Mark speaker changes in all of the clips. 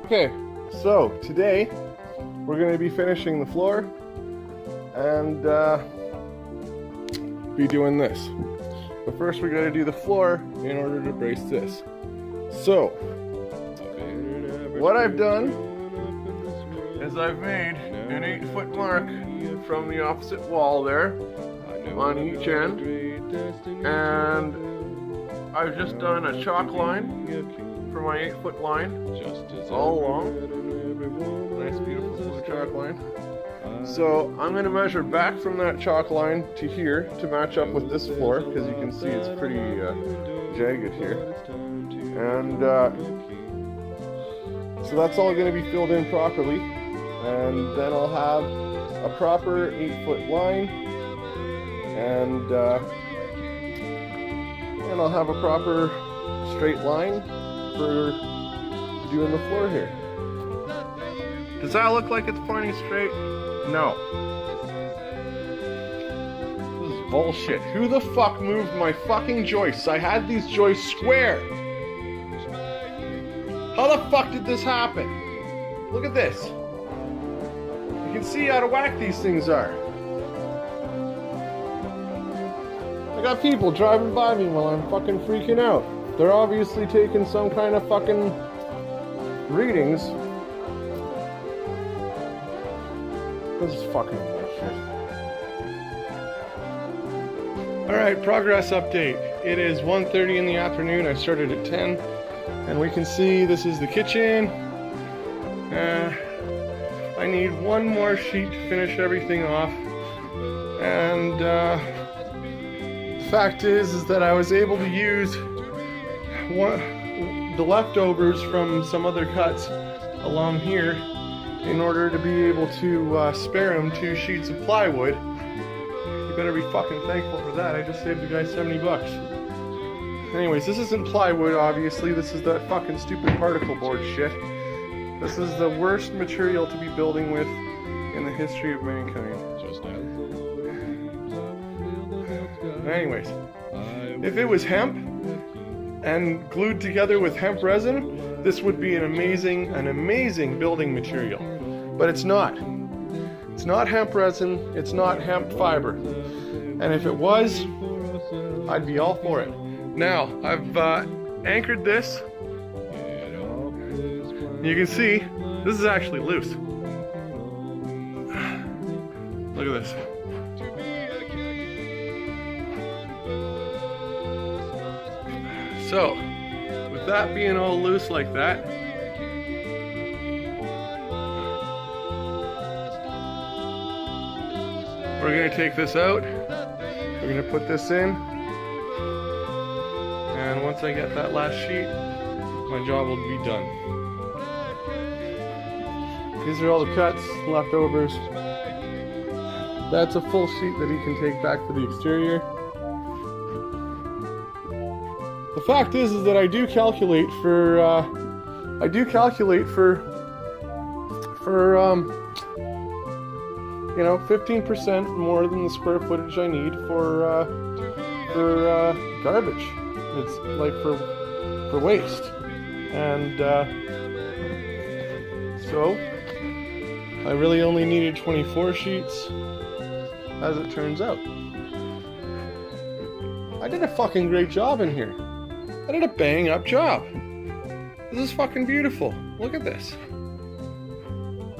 Speaker 1: Okay, so today we're going to be finishing the floor and be doing this. But first we got to do the floor in order to brace this. So, what I've done is I've made an 8-foot mark from the opposite wall there on each end, and I've just done a chalk line for my 8-foot line all along. Nice beautiful smooth chalk line. So I'm going to measure back from that chalk line to here to match up with this floor, because you can see it's pretty jagged here. And so that's all going to be filled in properly, and then I'll have a proper 8-foot line, and I'll have a proper straight line for doing the floor here. Does that look like it's pointing straight? No. This is bullshit. Who the fuck moved my fucking joists? I had these joists square. How the fuck did this happen? Look at this. You can see how out of whack these things are. I got people driving by me while I'm fucking freaking out. They're obviously taking some kind of fucking readings. This is fucking bullshit. Alright, progress update. It is 1:30 in the afternoon. I started at 10. And we can see this is the kitchen. I need one more sheet to finish everything off. And the fact is that I was able to use the leftovers from some other cuts along here in order to be able to spare him 2 sheets of plywood. You better be fucking thankful for that. I just saved the guy 70 bucks. Anyways, this isn't plywood, obviously. This is that fucking stupid particle board shit. This is the worst material to be building with in the history of mankind. Anyways, if it was hemp and glued together with hemp resin, this would be an amazing building material. But it's not. It's not hemp resin, it's not hemp fiber. And if it was, I'd be all for it. Now, I've anchored this. You can see, this is actually loose. Look at this. So, with that being all loose like that, we're going to take this out. We're going to put this in. And once I get that last sheet, my job will be done. These are all the cuts, leftovers. That's a full sheet that he can take back for the exterior. The fact is that I do calculate for 15% more than the square footage I need for garbage. It's like for waste. And so I really only needed 24 sheets, as it turns out. I did a fucking great job in here. I did a bang up job. This is fucking beautiful. Look at this.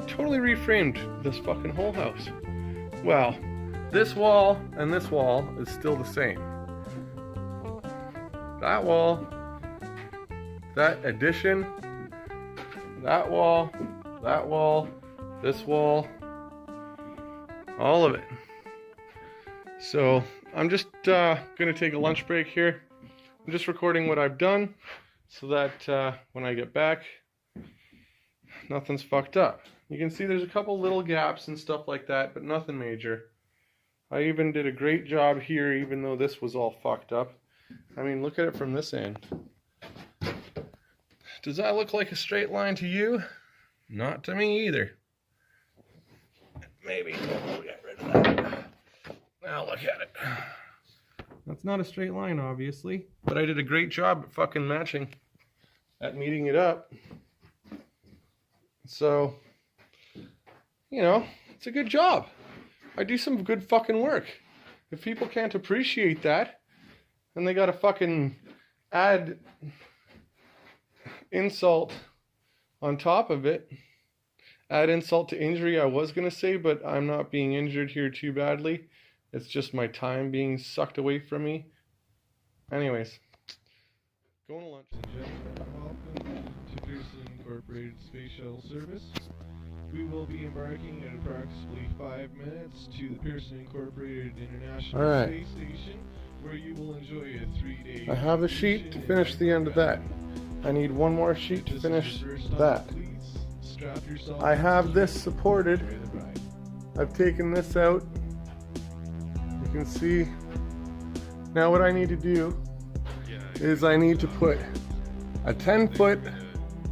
Speaker 1: Totally reframed this fucking whole house. Well, this wall and this wall is still the same. That wall, that addition, that wall, this wall, all of it. So I'm just gonna take a lunch break here. I'm just recording what I've done so that when I get back, nothing's fucked up. You can see there's a couple little gaps and stuff like that, but nothing major. I even did a great job here, even though this was all fucked up. I mean, look at it from this end. Does that look like a straight line to you? Not to me either. Maybe we'll get rid of that. Now look at it. That's not a straight line, obviously, but I did a great job at fucking matching at meeting it up. So, you know, it's a good job. I do some good fucking work. If people can't appreciate that, then they gotta fucking add insult on top of it. Add insult to injury, I was gonna say, but I'm not being injured here too badly. It's just my time being sucked away from me. Anyways, going to lunch.
Speaker 2: Welcome to Pearson Incorporated Space Shuttle Service. We will be embarking in approximately 5 minutes to the Pearson Incorporated International Space Station, where you will enjoy a 3-day.
Speaker 1: I have a sheet to finish the end of that. I need one more sheet to finish that. I have this supported. I've taken this out. You can see. Now what I need to do is I need to put a 10-foot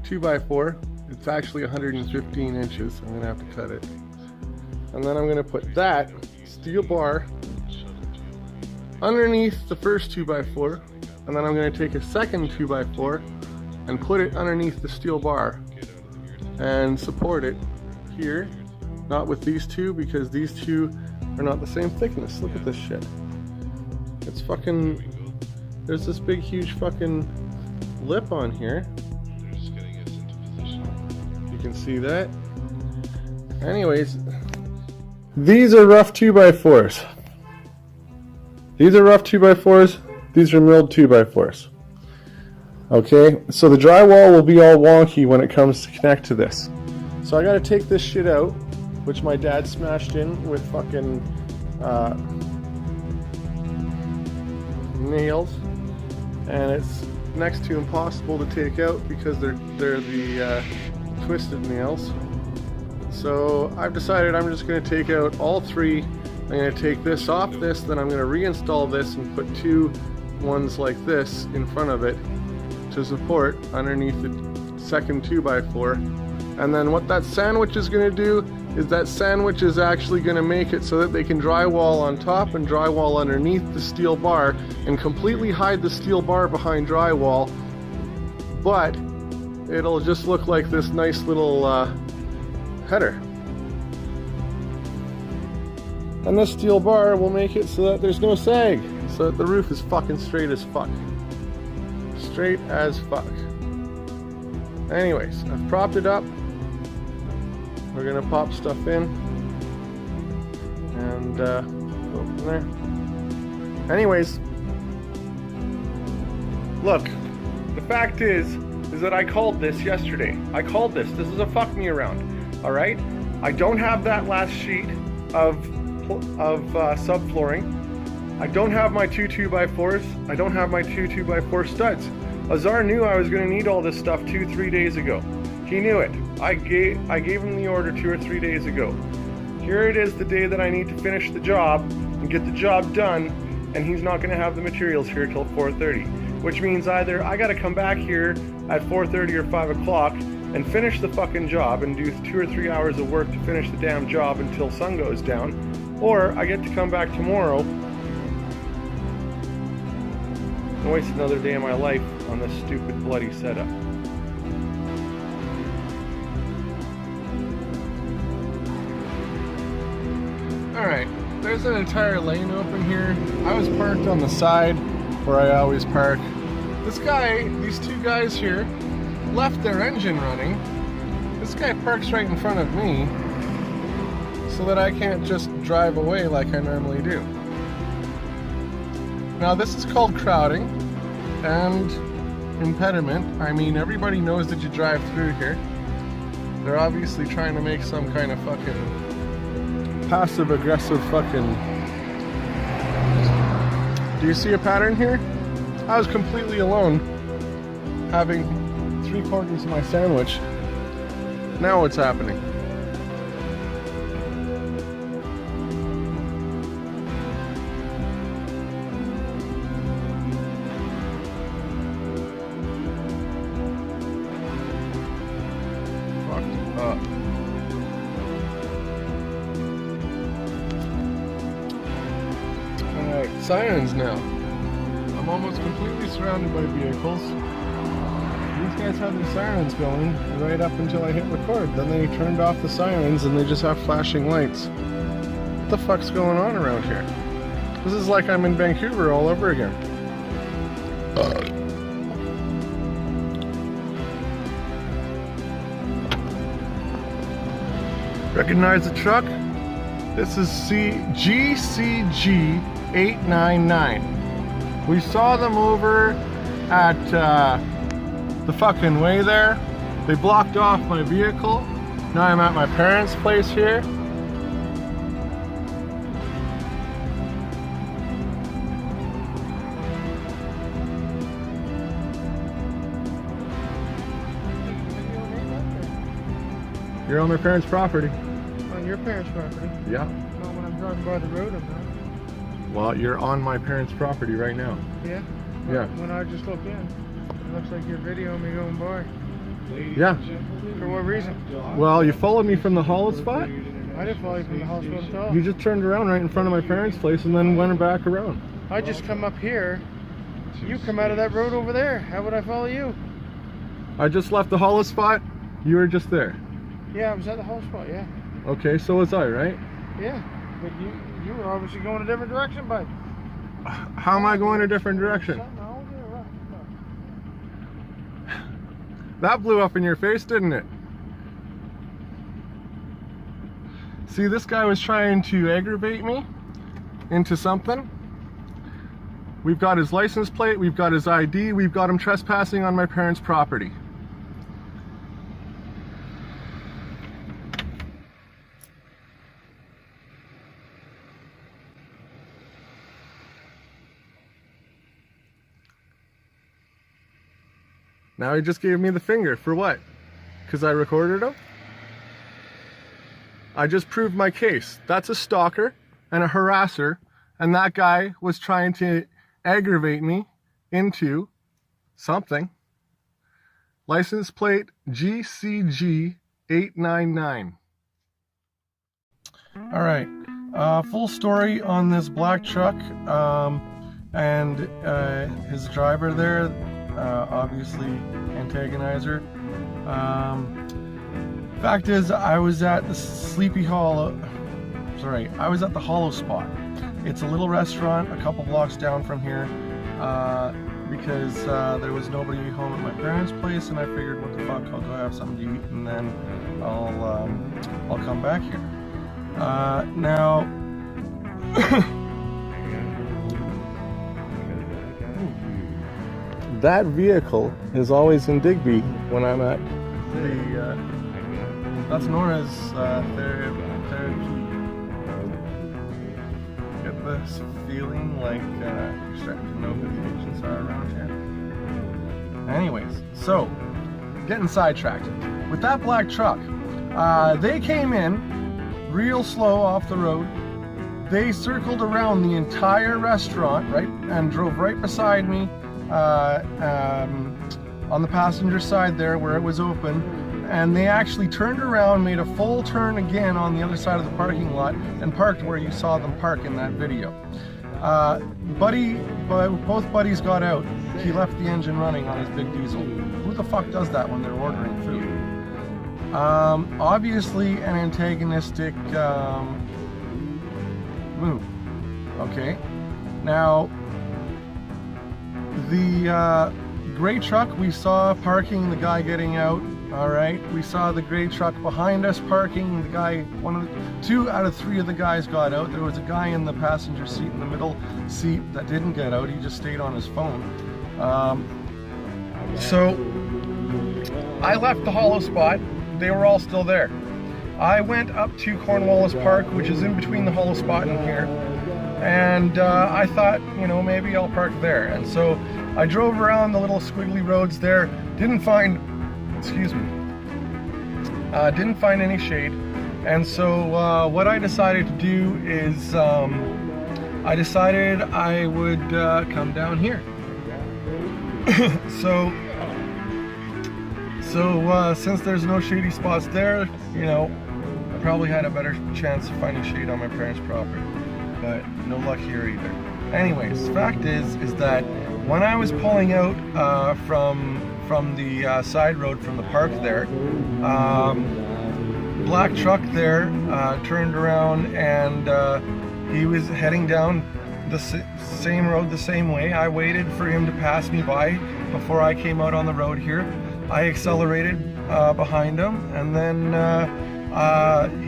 Speaker 1: 2x4. It's actually 115 inches. I'm gonna have to cut it. And then I'm gonna put that steel bar underneath the first 2x4. And then I'm gonna take a second 2x4 and put it underneath the steel bar and support it here. Not with these two, because these two are not the same thickness. Look at this shit. It's fucking, there's this big huge fucking lip on here. You can see that. Anyways, these are rough 2x4s. These are rough 2x4s. These are milled 2x4s. Okay, so the drywall will be all wonky when it comes to connect to this. So I gotta take this shit out, which my dad smashed in with fucking nails, and it's next to impossible to take out because they're the twisted nails. So I've decided I'm just going to take out all three. I'm going to take this off this, then I'm going to reinstall this and put two ones like this in front of it to support underneath the second 2x4. And then what that sandwich is going to do is that sandwich is actually going to make it so that they can drywall on top and drywall underneath the steel bar and completely hide the steel bar behind drywall, but it'll just look like this nice little header. And this steel bar will make it so that there's no sag, so that the roof is fucking straight as fuck. Straight as fuck. Anyways, I've propped it up. We're gonna pop stuff in and go from there. Anyways, look, the fact is that I called this yesterday. I called this. This is a fuck me around. All right. I don't have that last sheet of subflooring. I don't have my two 2x4s. I don't have my two 2x4 studs. Azar knew I was going to need all this stuff 2-3 days ago. He knew it. I gave him the order 2 or 3 days ago. Here it is, the day that I need to finish the job and get the job done, and he's not going to have the materials here till 4:30, which means either I got to come back here at 4:30 or 5 o'clock and finish the fucking job and do 2 or 3 hours of work to finish the damn job until sun goes down, or I get to come back tomorrow and waste another day of my life on this stupid bloody setup. Alright, there's an entire lane open here. I was parked on the side where I always park. These two guys here left their engine running. This guy parks right in front of me so that I can't just drive away like I normally do. Now this is called crowding and impediment. I mean, everybody knows that you drive through here. They're obviously trying to make some kind of fucking passive-aggressive fucking... Do you see a pattern here? I was completely alone, having 3/4 of my sandwich. Now what's happening? Fucked up. Alright, sirens now. I'm almost completely surrounded by vehicles. These guys had the sirens going right up until I hit record. Then they turned off the sirens and they just have flashing lights. What the fuck's going on around here? This is like I'm in Vancouver all over again. Recognize the truck? This is GCG 899. We saw them over at the fucking way there. They blocked off my vehicle. Now I'm at my parents' place here. You're on my parents' property.
Speaker 2: On your parents' property?
Speaker 1: Yeah.
Speaker 2: Well, when I'm driving by the road, I'm not.
Speaker 1: Well, you're on my parents' property right now.
Speaker 2: Yeah?
Speaker 1: Yeah.
Speaker 2: When I just looked in, it looks like you're videoing me going by.
Speaker 1: Yeah.
Speaker 2: For what reason?
Speaker 1: Well, you followed me from the hollow spot.
Speaker 2: I didn't follow you from the house at all.
Speaker 1: You just turned around right in front of my parents' place and then went back around.
Speaker 2: I just come up here. You come out of that road over there. How would I follow you?
Speaker 1: I just left the hollow spot. You were just there.
Speaker 2: Yeah, I was at the whole spot, yeah.
Speaker 1: Okay, so was I, right?
Speaker 2: Yeah, but you were obviously going a different direction, bud.
Speaker 1: How am I going a different direction? That blew up in your face, didn't it? See, this guy was trying to aggravate me into something. We've got his license plate, we've got his ID, we've got him trespassing on my parents' property. Now he just gave me the finger. For what? Because I recorded him? I just proved my case. That's a stalker and a harasser, and that guy was trying to aggravate me into something. License plate GCG 899. All right, full story on this black truck and his driver there. Obviously antagonizer. Fact is, I was at the Sleepy Hollow. Sorry, I was at the Hollow Spot. It's a little restaurant a couple blocks down from here because there was nobody home at my parents' place, and I figured, what the fuck, I'll go have something to eat, and then I'll come back here. Now. That vehicle is always in Digby when I'm at the, that's Nora's therapy. Get this feeling like you're starting to know who the agents are around here. Anyways, so, getting sidetracked. With that black truck, they came in real slow off the road. They circled around the entire restaurant, right, and drove right beside me. On the passenger side there where it was open, and they actually turned around, made a full turn again on the other side of the parking lot, and parked where you saw them park in that video. Both buddies got out. He left the engine running on his big diesel. Who the fuck does that when they're ordering food? Obviously an antagonistic move. Okay, now the gray truck we saw parking, the guy getting out. All right, we saw the gray truck behind us parking. The guy, two out of three of the guys got out. There was a guy in the passenger seat, in the middle seat, that didn't get out. He just stayed on his phone. So I left the hollow spot. They were all still there. I went up to Cornwallis Park, which is in between the hollow spot and here. And I thought, you know, maybe I'll park there. And so I drove around the little squiggly roads there, didn't find any shade. And so what I decided to do is I decided I would come down here. So since there's no shady spots there, you know, I probably had a better chance of finding shade on my parents' property. But no luck here either. Anyways, fact is that when I was pulling out from from the side road from the park there. Black truck there turned around, and he was heading down the same road the same way. I waited for him to pass me by before I came out on the road here. I accelerated behind him, and then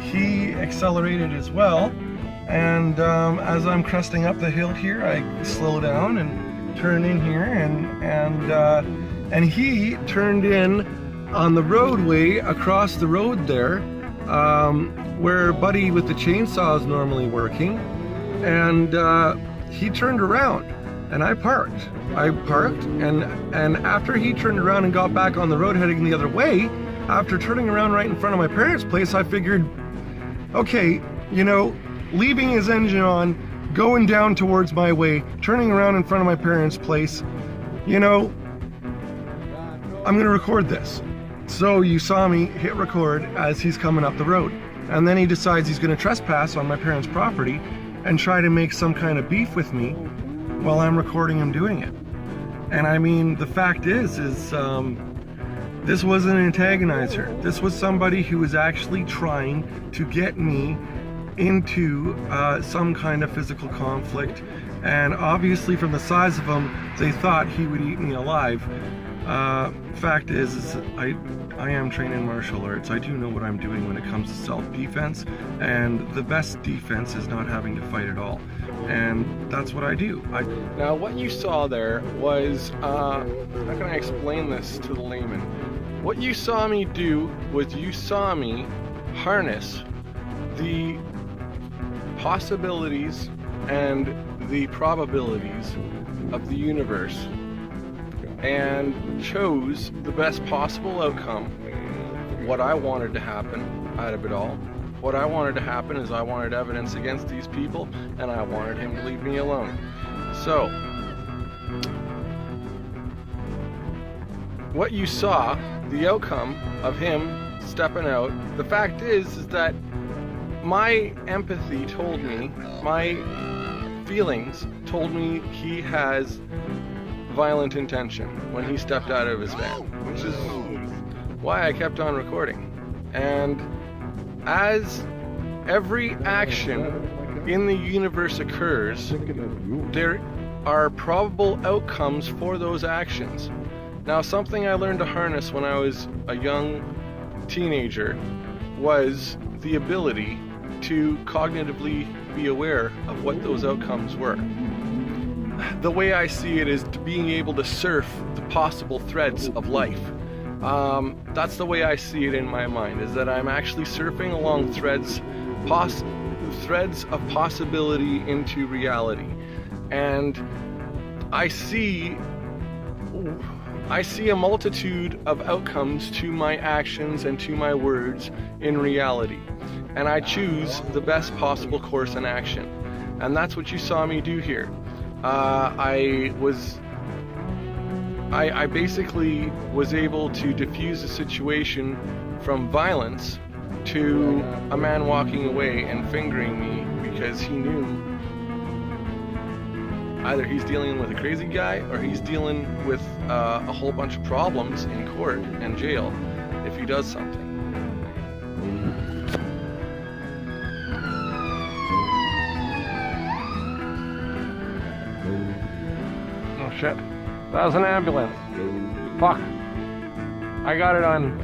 Speaker 1: he accelerated as well. And as I'm cresting up the hill here, I slow down and turn in here, and he turned in on the roadway across the road there, where Buddy with the chainsaw is normally working, and he turned around, and I parked, and after he turned around and got back on the road heading the other way, after turning around right in front of my parents' place, I figured, okay, you know, leaving his engine on, going down towards my way, turning around in front of my parents' place, you know, I'm gonna record this. So you saw me hit record as he's coming up the road, and then he decides he's gonna trespass on my parents' property and try to make some kind of beef with me while I'm recording him doing it. And I mean, the fact is this wasn't an antagonizer. This was somebody who was actually trying to get me into some kind of physical conflict, and obviously from the size of him, they thought he would eat me alive. Fact is I am trained in martial arts. I do know what I'm doing when it comes to self-defense, and the best defense is not having to fight at all, and that's what I do. Now what you saw there was, how can I explain this to the layman? What you saw me do was you saw me harness the possibilities and the probabilities of the universe, and chose the best possible outcome, what I wanted to happen out of it all. What I wanted to happen is I wanted evidence against these people, and I wanted him to leave me alone. So, what you saw, the outcome of him stepping out, the fact is that my empathy told me, my feelings told me he has violent intention when he stepped out of his van, which is why I kept on recording. And as every action in the universe occurs, there are probable outcomes for those actions. Now, something I learned to harness when I was a young teenager was the ability to cognitively be aware of what those outcomes were. The way I see it is being able to surf the possible threads of life. That's the way I see it in my mind, is that I'm actually surfing along threads of possibility into reality. And I see a multitude of outcomes to my actions and to my words in reality. And I choose the best possible course in action. And that's what you saw me do here. I basically was able to diffuse a situation from violence to a man walking away and fingering me because he knew either he's dealing with a crazy guy or he's dealing with a whole bunch of problems in court and jail if he does something. Oh shit, that was an ambulance. Fuck. I got it on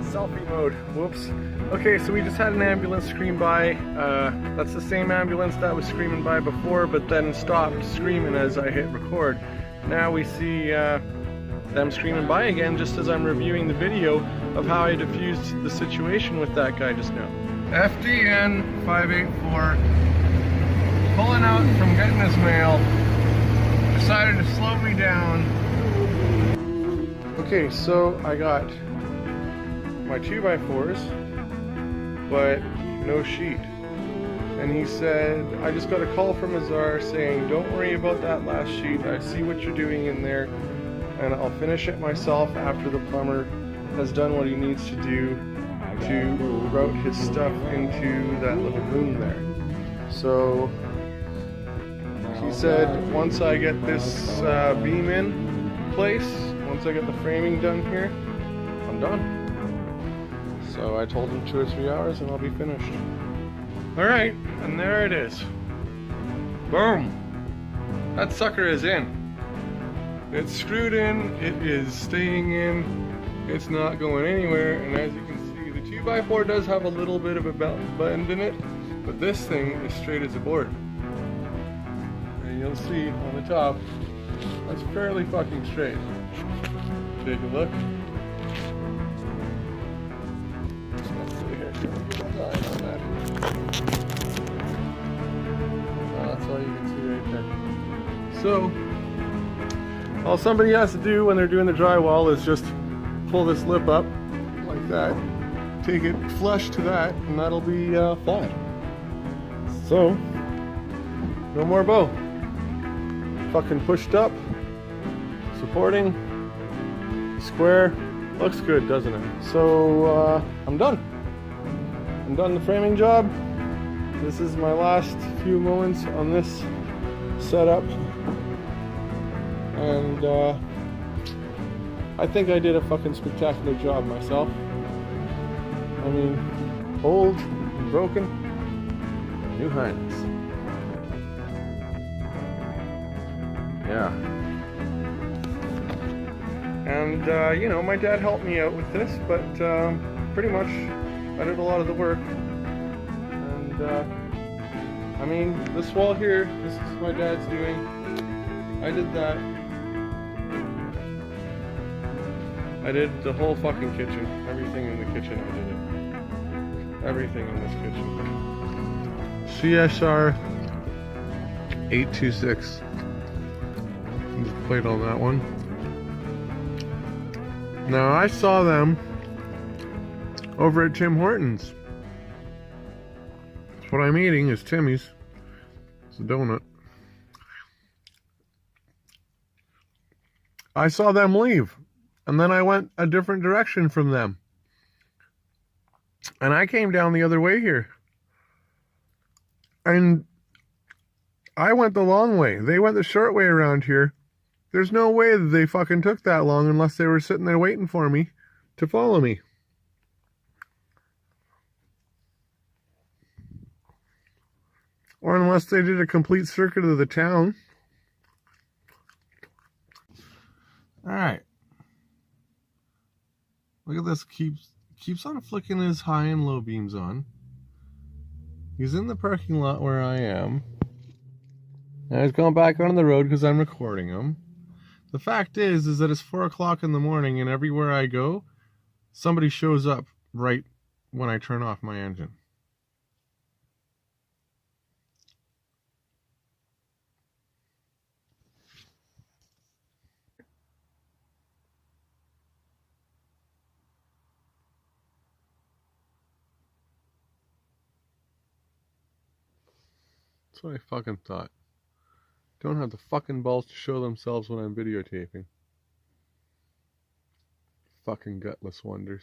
Speaker 1: selfie mode. Whoops. Okay, so we just had an ambulance scream by. That's the same ambulance that was screaming by before, but then stopped screaming as I hit record. Now we see them screaming by again just as I'm reviewing the video of how I diffused the situation with that guy just now. FDN 584 pulling out from getting his mail, decided to slow me down. Okay, so I got my 2x4s, but no sheet. And he said, I just got a call from Azar saying, don't worry about that last sheet. I see what you're doing in there, and I'll finish it myself after the plumber has done what he needs to do to route his stuff into that little room there. So he said, once I get this beam in place, once I get the framing done here, I'm done. So I told him 2 or 3 hours and I'll be finished. Alright, and there it is. Boom! That sucker is in. It's screwed in, it is staying in, it's not going anywhere, and as you can see, the 2x4 does have a little bit of a bend in it, but this thing is straight as a board. And you'll see on the top, that's fairly fucking straight. Take a look. Let's see here, can we get a line on that? That's all you can see right there. So, all somebody has to do when they're doing the drywall is just pull this lip up like that, take it flush to that, and that'll be flat. So, no more bow. Fucking pushed up, supporting, square, looks good, doesn't it? So, I'm done. I'm done the framing job. This is my last few moments on this setup. And I think I did a fucking spectacular job myself. I mean, old, broken, new Highness. Yeah. And you know, my dad helped me out with this, but pretty much I did a lot of the work. And I mean, this wall here, this is my dad's doing. I did that. I did the whole fucking kitchen. Everything in the kitchen, I did it. Everything in this kitchen. CSR 826. Just plate on that one. Now I saw them over at Tim Hortons. What I'm eating is Timmy's. It's a donut. I saw them leave. And then I went a different direction from them. And I came down the other way here. And I went the long way. They went the short way around here. There's no way that they fucking took that long unless they were sitting there waiting for me to follow me. Or unless they did a complete circuit of the town. Alright. Look at this, keeps on flicking his high and low beams on. He's in the parking lot where I am. Now he's going back on the road because I'm recording him. The fact is that it's 4 o'clock in the morning and everywhere I go, somebody shows up right when I turn off my engine. That's what I fucking thought. Don't have the fucking balls to show themselves when I'm videotaping. Fucking gutless wonders.